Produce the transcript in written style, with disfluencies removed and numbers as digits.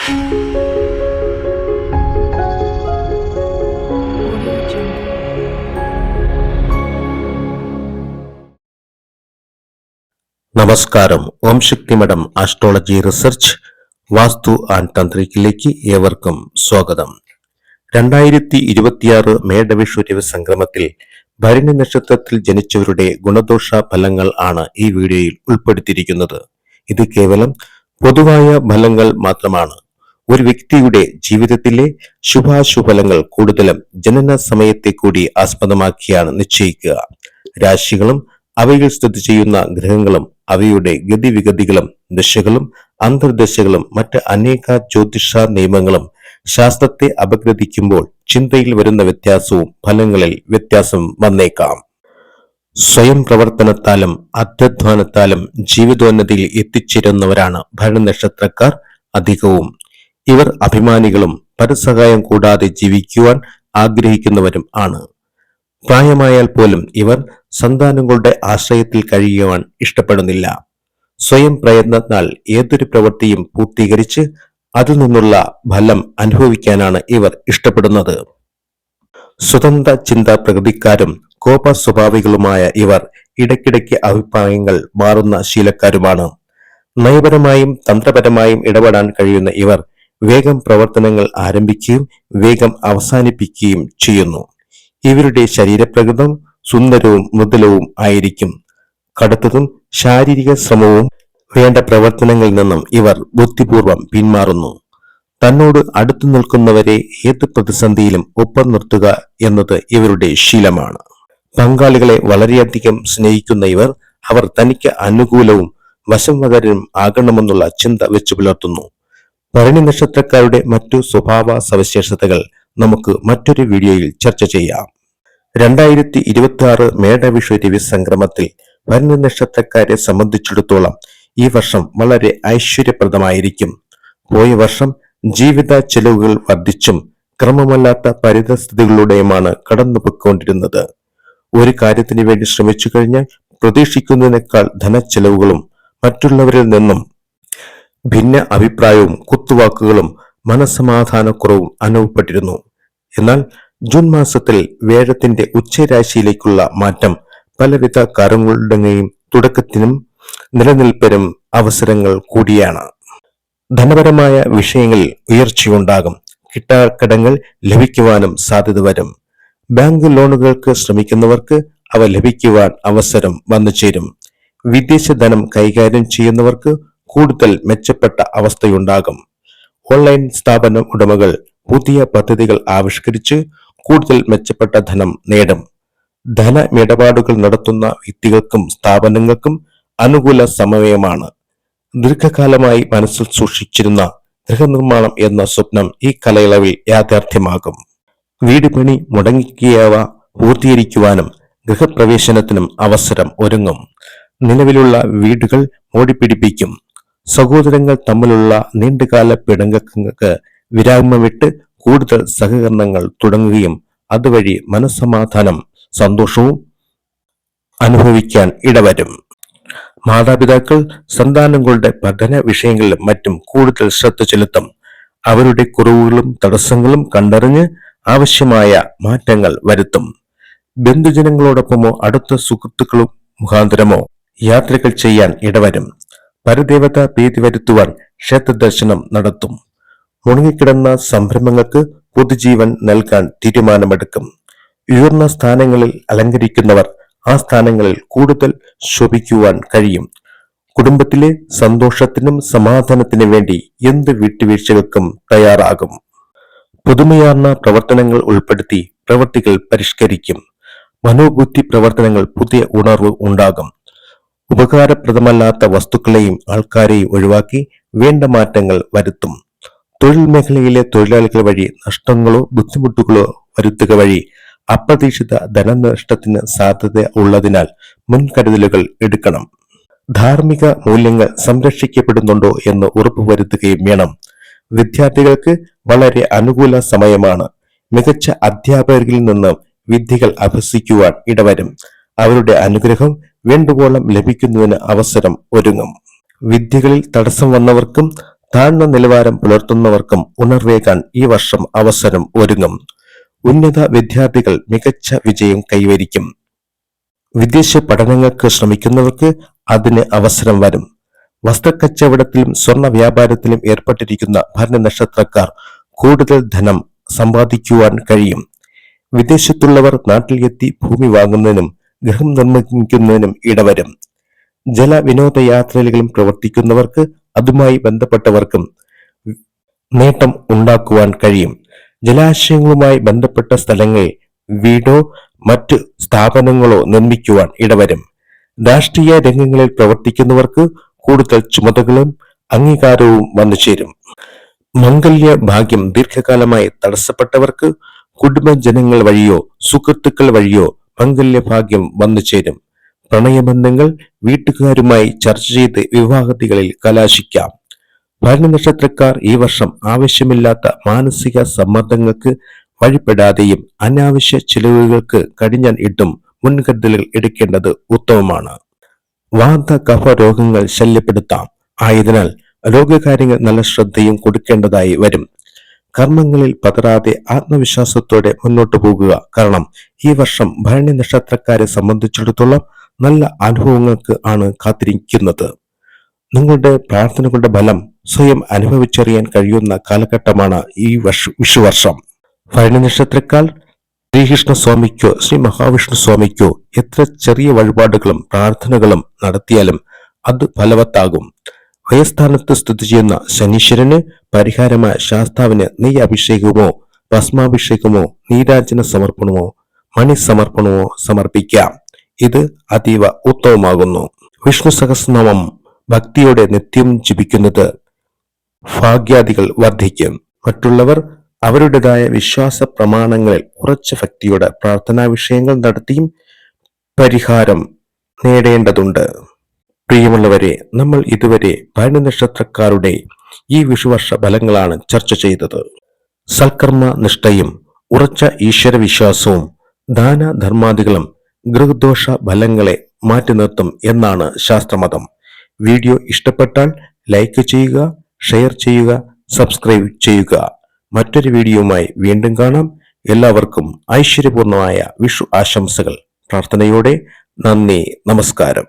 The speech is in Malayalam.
നമസ്കാരം. ഓം ശക്തി മഠം ആസ്ട്രോളജി റിസർച്ച് വാസ്തു ആൻഡ് തന്ത്രിക്കിലേക്ക് ഏവർക്കും സ്വാഗതം. 2026 മേടവിഷു സംക്രമത്തിൽ ഭരണി നക്ഷത്രത്തിൽ ജനിച്ചവരുടെ ഗുണദോഷ ഫലങ്ങൾ ആണ് ഈ വീഡിയോയിൽ ഉൾപ്പെടുത്തിയിരിക്കുന്നത്. ഇത് കേവലം പൊതുവായ ഫലങ്ങൾ മാത്രമാണ്. ഒരു വ്യക്തിയുടെ ജീവിതത്തിലെ ശുഭാശുഫലങ്ങൾ കൂടുതലും ജനന സമയത്തെ കൂടി ആസ്പദമാക്കിയാണ് നിശ്ചയിക്കുക. രാശികളും അവയിൽ സ്ഥിതി ചെയ്യുന്ന ഗ്രഹങ്ങളും അവയുടെ ഗതിവിഗതികളും ദശകളും അന്തർദശകളും മറ്റ് അനേക ജ്യോതിഷ നിയമങ്ങളും ശാസ്ത്രത്തെ അപഗ്രഥിക്കുമ്പോൾ ചിന്തയിൽ വരുന്ന വ്യത്യാസവും ഫലങ്ങളിൽ വ്യത്യാസം വന്നേക്കാം. സ്വയം പ്രവർത്തനത്താലും അധ്വാനത്താലും ജീവിതോന്നതിയിൽ എത്തിച്ചേരുന്നവരാണ് ഭരണി നക്ഷത്രക്കാർ അധികവും. ഇവർ അഭിമാനികളും പരസഹായം കൂടാതെ ജീവിക്കുവാൻ ആഗ്രഹിക്കുന്നവരും ആണ്. പ്രായമായാൽ പോലും ഇവർ സന്താനങ്ങളുടെ ആശ്രയത്തിൽ കഴിയുവാൻ ഇഷ്ടപ്പെടുന്നില്ല. സ്വയം പ്രയത്നത്താൽ ഏതൊരു പ്രവൃത്തിയും പൂർത്തീകരിച്ച് അതിൽ നിന്നുള്ള ഫലം അനുഭവിക്കാനാണ് ഇവർ ഇഷ്ടപ്പെടുന്നത്. സ്വതന്ത്ര ചിന്താ പ്രകൃതിക്കാരും കോപ സ്വഭാവികളുമായ ഇവർ ഇടയ്ക്കിടയ്ക്ക് അഭിപ്രായങ്ങൾ മാറുന്ന ശീലക്കാരുമാണ്. നയപരമായും തന്ത്രപരമായും ഇടപെടാൻ കഴിയുന്ന ഇവർ വേഗം പ്രവർത്തനങ്ങൾ ആരംഭിക്കുകയും വേഗം അവസാനിപ്പിക്കുകയും ചെയ്യുന്നു. ഇവരുടെ ശരീരപ്രകൃതം സുന്ദരവും മൃദുലവും ആയിരിക്കും. കടുത്തതും ശാരീരിക ശ്രമവും വേണ്ട പ്രവർത്തനങ്ങളിൽ നിന്നും ഇവർ ബുദ്ധിപൂർവം പിന്മാറുന്നു. തന്നോട് അടുത്തു നിൽക്കുന്നവരെ ഏത് പ്രതിസന്ധിയിലും ഒപ്പം നിർത്തുക എന്നത് ഇവരുടെ ശീലമാണ്. പങ്കാളികളെ വളരെയധികം സ്നേഹിക്കുന്ന ഇവർ അവർ തനിക്ക് അനുകൂലവും വശംവദരും ആകണമെന്നുള്ള ചിന്ത വെച്ചു പുലർത്തുന്നു. ഭരണി നക്ഷത്രക്കാരുടെ മറ്റു സ്വഭാവ സവിശേഷതകൾ നമുക്ക് മറ്റൊരു വീഡിയോയിൽ ചർച്ച ചെയ്യാം. 2026 മേടവിഷു സംക്രമത്തിൽ ഭരണി നക്ഷത്രക്കാരെ സംബന്ധിച്ചിടത്തോളം ഈ വർഷം വളരെ ഐശ്വര്യപ്രദമായിരിക്കും. പോയ വർഷം ജീവിത ചെലവുകൾ വർദ്ധിച്ചും ക്രമമല്ലാത്ത പരിതസ്ഥിതികളുടെയുമാണ് കടന്നുപോയിക്കൊണ്ടിരുന്നത്. ഒരു കാര്യത്തിന് വേണ്ടി ശ്രമിച്ചു കഴിഞ്ഞാൽ പ്രതീക്ഷിക്കുന്നതിനേക്കാൾ ധനച്ചെലവുകളും മറ്റുള്ളവരിൽ നിന്നും ഭിന്ന അഭിപ്രായവും കുത്തുവാക്കുകളും മനസ്സമാധാനക്കുറവും അനുഭവപ്പെട്ടിരുന്നു. എന്നാൽ ജൂൺ മാസത്തിൽ വേഴത്തിന്റെ ഉച്ചരാശിയിലേക്കുള്ള മാറ്റം പലവിധ കാര്യങ്ങളുടെയും തുടക്കത്തിനും നിലനിൽപ്പിനും അവസരങ്ങൾ കൂടിയാണ്. ധനപരമായ വിഷയങ്ങളിൽ ഉയർച്ചയുണ്ടാകും. കിട്ടാക്കടങ്ങൾ ലഭിക്കുവാനും സാധ്യത വരും. ബാങ്ക് ലോണുകൾക്ക് ശ്രമിക്കുന്നവർക്ക് അവ ലഭിക്കുവാൻ അവസരം വന്നു ചേരും. വിദേശ ധനം കൈകാര്യം ചെയ്യുന്നവർക്ക് കൂടുതൽ മെച്ചപ്പെട്ട അവസ്ഥയുണ്ടാകും. ഓൺലൈൻ സ്ഥാപന ഉടമകൾ പുതിയ പദ്ധതികൾ ആവിഷ്കരിച്ച് കൂടുതൽ മെച്ചപ്പെട്ട ധനം നേടും. ധനമിടപാടുകൾ നടത്തുന്ന വ്യക്തികൾക്കും സ്ഥാപനങ്ങൾക്കും അനുകൂല സമയമാണ്. ദീർഘകാലമായി മനസ്സിൽ സൂക്ഷിച്ചിരുന്ന ഗൃഹനിർമ്മാണം എന്ന സ്വപ്നം ഈ കാലയളവിൽ യാഥാർത്ഥ്യമാകും. വീട് പണി മുടങ്ങിയവ പൂർത്തീകരിക്കുവാനും ഗൃഹപ്രവേശനത്തിനും അവസരം ഒരുങ്ങും. നിലവിലുള്ള വീടുകൾ മോടിപ്പിടിപ്പിക്കും. സഹോദരങ്ങൾ തമ്മിലുള്ള നീണ്ടകാല പിണക്കങ്ങൾക്ക് വിരാമമിട്ട് കൂടുതൽ സഹകരണങ്ങൾ തുടങ്ങുകയും അതുവഴി മനസ്സമാധാനം സന്തോഷവും അനുഭവിക്കാൻ ഇടവരും. മാതാപിതാക്കൾ സന്താനങ്ങളുടെ പഠന വിഷയങ്ങളിലും മറ്റും കൂടുതൽ ശ്രദ്ധ ചെലുത്തും. അവരുടെ കുറവുകളും തടസ്സങ്ങളും കണ്ടറിഞ്ഞ് ആവശ്യമായ മാറ്റങ്ങൾ വരുത്തും. ബന്ധുജനങ്ങളോടൊപ്പമോ അടുത്ത സുഹൃത്തുക്കളും മുഖാന്തരമോ യാത്രകൾ ചെയ്യാൻ ഇടവരും. പരദേവത പ്രീതി വരുത്തുവാൻ ക്ഷേത്ര ദർശനം നടത്തും. മുടങ്ങിക്കിടന്ന സംരംഭങ്ങൾക്ക് പുതുജീവൻ നൽകാൻ തീരുമാനമെടുക്കും. ഉയർന്ന സ്ഥാനങ്ങളിൽ അലങ്കരിക്കുന്നവർ ആ സ്ഥാനങ്ങളിൽ കൂടുതൽ ശോഭിക്കുവാൻ കഴിയും. കുടുംബത്തിലെ സന്തോഷത്തിനും സമാധാനത്തിനും വേണ്ടി എന്ത് വിട്ടുവീഴ്ചകൾക്കും തയ്യാറാകും. പുതുമയാർന്ന പ്രവർത്തനങ്ങൾ ഉൾപ്പെടുത്തി പ്രവൃത്തികൾ പരിഷ്കരിക്കും. മനോബുദ്ധി പ്രവർത്തനങ്ങൾ പുതിയ ഉണർവ് ഉണ്ടാകും. ഉപകാരപ്രദമല്ലാത്ത വസ്തുക്കളെയും ആൾക്കാരെയും ഒഴിവാക്കി വേണ്ട മാറ്റങ്ങൾ വരുത്തും. തൊഴിൽ മേഖലയിലെ തൊഴിലാളികൾ വഴി നഷ്ടങ്ങളോ ബുദ്ധിമുട്ടുകളോ വരുത്തുക വഴി അപ്രതീക്ഷിത ധനനഷ്ടത്തിന് സാധ്യത ഉള്ളതിനാൽ മുൻകരുതലുകൾ എടുക്കണം. ധാർമ്മിക മൂല്യങ്ങൾ സംരക്ഷിക്കപ്പെടുന്നുണ്ടോ എന്ന് ഉറപ്പുവരുത്തുകയും വേണം. വിദ്യാർത്ഥികൾക്ക് വളരെ അനുകൂല സമയമാണ്. മികച്ച അധ്യാപകരിൽ നിന്ന് വിദ്യകൾ അഭ്യസിക്കുവാൻ ഇടവരും. അവരുടെ അനുഗ്രഹം വേണ്ടുവോളം ലഭിക്കുന്നതിന് അവസരം ഒരുങ്ങും. വിദ്യകളിൽ തടസ്സം വന്നവർക്കും താഴ്ന്ന നിലവാരം പുലർത്തുന്നവർക്കും ഉണർവേകാൻ ഈ വർഷം അവസരം ഒരുങ്ങും. ഉന്നത വിദ്യാർത്ഥികൾ മികച്ച വിജയം കൈവരിക്കും. വിദേശ പഠനങ്ങൾക്ക് ശ്രമിക്കുന്നവർക്ക് അതിന് അവസരം വരും. വസ്ത്രക്കച്ചവടത്തിലും സ്വർണ്ണ വ്യാപാരത്തിലും ഏർപ്പെട്ടിരിക്കുന്ന ഭരണി നക്ഷത്രക്കാർ കൂടുതൽ ധനം സമ്പാദിക്കുവാൻ കഴിയും. വിദേശത്തുള്ളവർ നാട്ടിൽ എത്തി ഭൂമി വാങ്ങുന്നതിനും ഗൃഹം നിർമ്മിക്കുന്നതിനും ഇടവരും. ജലവിനോദയാത്രയിലും പ്രവർത്തിക്കുന്നവർക്ക് അതുമായി ബന്ധപ്പെട്ടവർക്കും നേട്ടം ഉണ്ടാക്കുവാൻ കഴിയും. ജലാശയങ്ങളുമായി ബന്ധപ്പെട്ട സ്ഥലങ്ങളിൽ വീടോ മറ്റ് സ്ഥാപനങ്ങളോ നിർമ്മിക്കുവാൻ ഇടവരും. രാഷ്ട്രീയ രംഗങ്ങളിൽ പ്രവർത്തിക്കുന്നവർക്ക് കൂടുതൽ ചുമതലകളും അംഗീകാരവും വന്നു ചേരും. മംഗല്യ ഭാഗ്യം ദീർഘകാലമായി തടസ്സപ്പെട്ടവർക്ക് കുടുംബജനങ്ങൾ വഴിയോ സുഹൃത്തുക്കൾ വഴിയോ മംഗല്യഭാഗ്യം വന്നു ചേരും. പ്രണയബന്ധങ്ങൾ വീട്ടുകാരുമായി ചർച്ച ചെയ്ത് വിവാഹത്തികളിൽ കലാശിക്കാം. ഭരണി നക്ഷത്രക്കാർ ഈ വർഷം ആവശ്യമില്ലാത്ത മാനസിക സമ്മർദ്ദങ്ങൾക്ക് വഴിപ്പെടാതെയും അനാവശ്യ ചിലവുകൾക്ക് കടിഞ്ഞാൻ ഇട്ടും മുൻകരുതലുകൾ എടുക്കേണ്ടത് ഉത്തമമാണ്. വാത കഫ രോഗങ്ങൾ ശല്യപ്പെടുത്താം. ആയതിനാൽ രോഗകാര്യങ്ങൾ നല്ല ശ്രദ്ധയും കൊടുക്കേണ്ടതായി വരും. കർമ്മങ്ങളിൽ പതറാതെ ആത്മവിശ്വാസത്തോടെ മുന്നോട്ടു പോകുക. കാരണം ഈ വർഷം ഭരണി നക്ഷത്രക്കാരെ സംബന്ധിച്ചിടത്തോളം നല്ല അനുഭവങ്ങൾക്ക് ആണ് കാത്തിരിക്കുന്നത്. നിങ്ങളുടെ പ്രാർത്ഥനകളുടെ ഫലം സ്വയം അനുഭവിച്ചറിയാൻ കഴിയുന്ന കാലഘട്ടമാണ് ഈ വിഷുവർഷം. ഭരണി നക്ഷത്രക്കാർ ശ്രീകൃഷ്ണസ്വാമിക്കോ ശ്രീ മഹാവിഷ്ണു സ്വാമിക്കോ എത്ര ചെറിയ വഴിപാടുകളും പ്രാർത്ഥനകളും നടത്തിയാലും അത് ഫലവത്താകും. വയസ്ഥാനത്ത് സ്ഥിതി ചെയ്യുന്ന ശനീശ്വരന് പരിഹാരമായ ശാസ്താവിന് നെയ്യ് അഭിഷേകമോ ഭസ്മാഭിഷേകമോ നീരാജന സമർപ്പണമോ മണി സമർപ്പണമോ സമർപ്പിക്കാം. ഇത് അതീവ ഉത്തമമാകുന്നു. വിഷ്ണു സഹസ്രനാമം ഭക്തിയോടെ നിത്യം ജപിക്കുന്നത് ഭാഗ്യാദികൾ വർദ്ധിക്കും. മറ്റുള്ളവർ അവരുടേതായ വിശ്വാസ പ്രമാണങ്ങളിൽ ഉറച്ച ഭക്തിയോടെ പ്രാർത്ഥനാ വിഷയങ്ങൾ നടത്തിയും പരിഹാരം നേടേണ്ടതുണ്ട്. പ്രിയമുള്ളവരെ, നമ്മൾ ഇതുവരെ ഭരണി നക്ഷത്രക്കാരുടെ ഈ വിഷുവർഷ ഫലങ്ങളാണ് ചർച്ച ചെയ്തത്. സൽക്കർമ്മ നിഷ്ഠയും ഉറച്ച ഈശ്വര വിശ്വാസവും ദാനധർമാദികളും ഗൃഹദോഷ ഫലങ്ങളെ മാറ്റി നിർത്തും എന്നാണ് ശാസ്ത്രമതം. വീഡിയോ ഇഷ്ടപ്പെട്ടാൽ ലൈക്ക് ചെയ്യുക, ഷെയർ ചെയ്യുക, സബ്സ്ക്രൈബ് ചെയ്യുക. മറ്റൊരു വീഡിയോയുമായി വീണ്ടും കാണാം. എല്ലാവർക്കും ഐശ്വര്യപൂർണമായ വിഷു ആശംസകൾ. പ്രാർത്ഥനയോടെ നന്ദി, നമസ്കാരം.